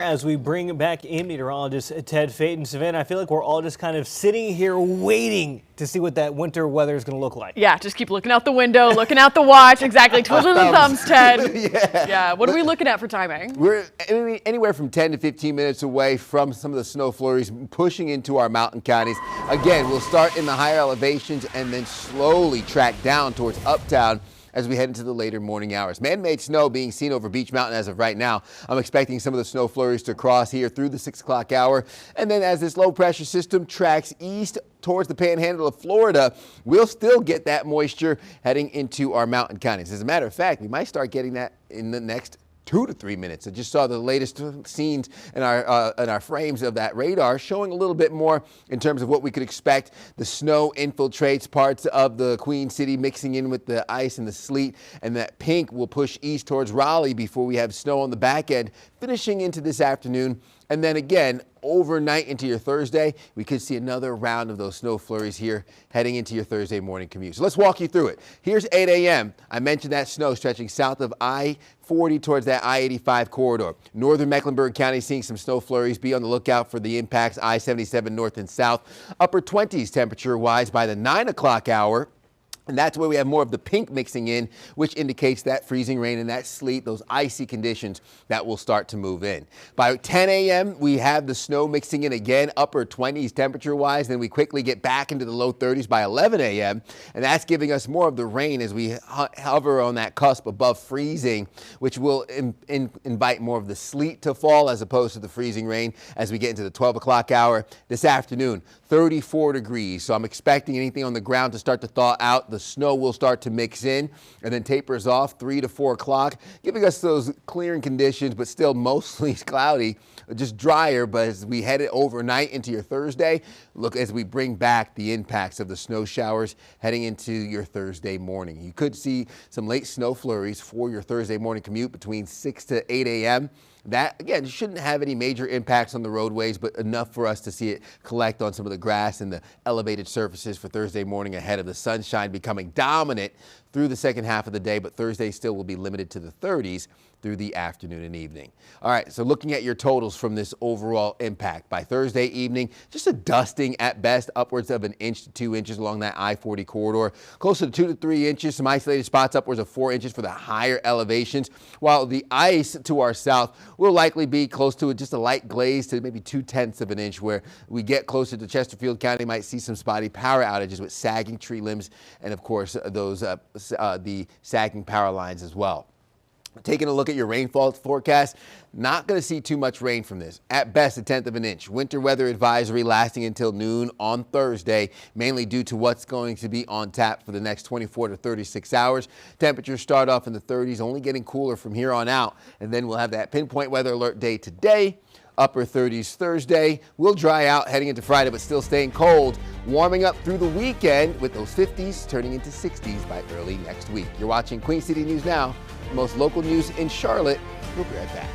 As we bring back in meteorologist Ted Fayton, Savannah, I feel like we're all just kind of sitting here waiting to see what that winter weather is going to look like. Yeah, just keep looking out the window, looking out the watch. Exactly, twiddling the thumbs, Ted. Yeah. What are we looking at for timing? We're anywhere from 10 to 15 minutes away from some of the snow flurries pushing into our mountain counties. Again, we'll start in the higher elevations and then slowly track down towards uptown as we head into the later morning hours. Man-made snow being seen over Beach Mountain as of right now. I'm expecting some of the snow flurries to cross here through the 6 o'clock hour. And then as this low pressure system tracks east towards the panhandle of Florida, we'll still get that moisture heading into our mountain counties. As a matter of fact, we might start getting that in the next 2 to 3 minutes. I just saw the latest scenes in our frames of that radar showing a little bit more in terms of what we could expect. The snow infiltrates parts of the Queen City, mixing in with the ice and the sleet, and that pink will push east towards Raleigh before we have snow on the back end, finishing into this afternoon. And then again, overnight into your Thursday, we could see another round of those snow flurries here heading into your Thursday morning commute. So let's walk you through it. Here's 8 a.m. I mentioned that snow stretching south of I-40 towards that I-85 corridor. Northern Mecklenburg County seeing some snow flurries. Be on the lookout for the impacts I-77 north and south. Upper 20s temperature-wise by the 9 o'clock hour. And that's where we have more of the pink mixing in, which indicates that freezing rain and that sleet, those icy conditions that will start to move in. By 10 a.m., we have the snow mixing in again, upper 20s temperature-wise. Then we quickly get back into the low 30s by 11 a.m., and that's giving us more of the rain as we hover on that cusp above freezing, which will invite more of the sleet to fall as opposed to the freezing rain as we get into the 12 o'clock hour. This afternoon, 34 degrees, so I'm expecting anything on the ground to start to thaw out. The snow will start to mix in and then tapers off 3 to 4 o'clock, giving us those clearing conditions, but still mostly cloudy, just drier. But as we head it overnight into your Thursday, look as we bring back the impacts of the snow showers heading into your Thursday morning. You could see some late snow flurries for your Thursday morning commute between 6 to 8 a.m. That, again, shouldn't have any major impacts on the roadways, but enough for us to see it collect on some of the grass and the elevated surfaces for Thursday morning ahead of the sunshine becoming dominant through the second half of the day, but Thursday still will be limited to the 30s through the afternoon and evening. All right, so looking at your totals from this overall impact. By Thursday evening, just a dusting at best, upwards of 1 inch to 2 inches along that I-40 corridor. Closer to 2 to 3 inches, some isolated spots upwards of 4 inches for the higher elevations, while the ice to our south will likely be close to just a light glaze to maybe 2/10 of an inch, where we get closer to Chesterfield County, might see some spotty power outages with sagging tree limbs and, of course, those the sagging power lines as well. Taking a look at your rainfall forecast, not going to see too much rain from this. At best, 1/10 of an inch. Winter weather advisory lasting until noon on Thursday, mainly due to what's going to be on tap for the next 24 to 36 hours. Temperatures start off in the 30s, only getting cooler from here on out. And then we'll have that pinpoint weather alert day today. Upper 30s Thursday. We'll dry out heading into Friday, but still staying cold. Warming up through the weekend with those 50s turning into 60s by early next week. You're watching Queen City News Now, the most local news in Charlotte. We'll be right back.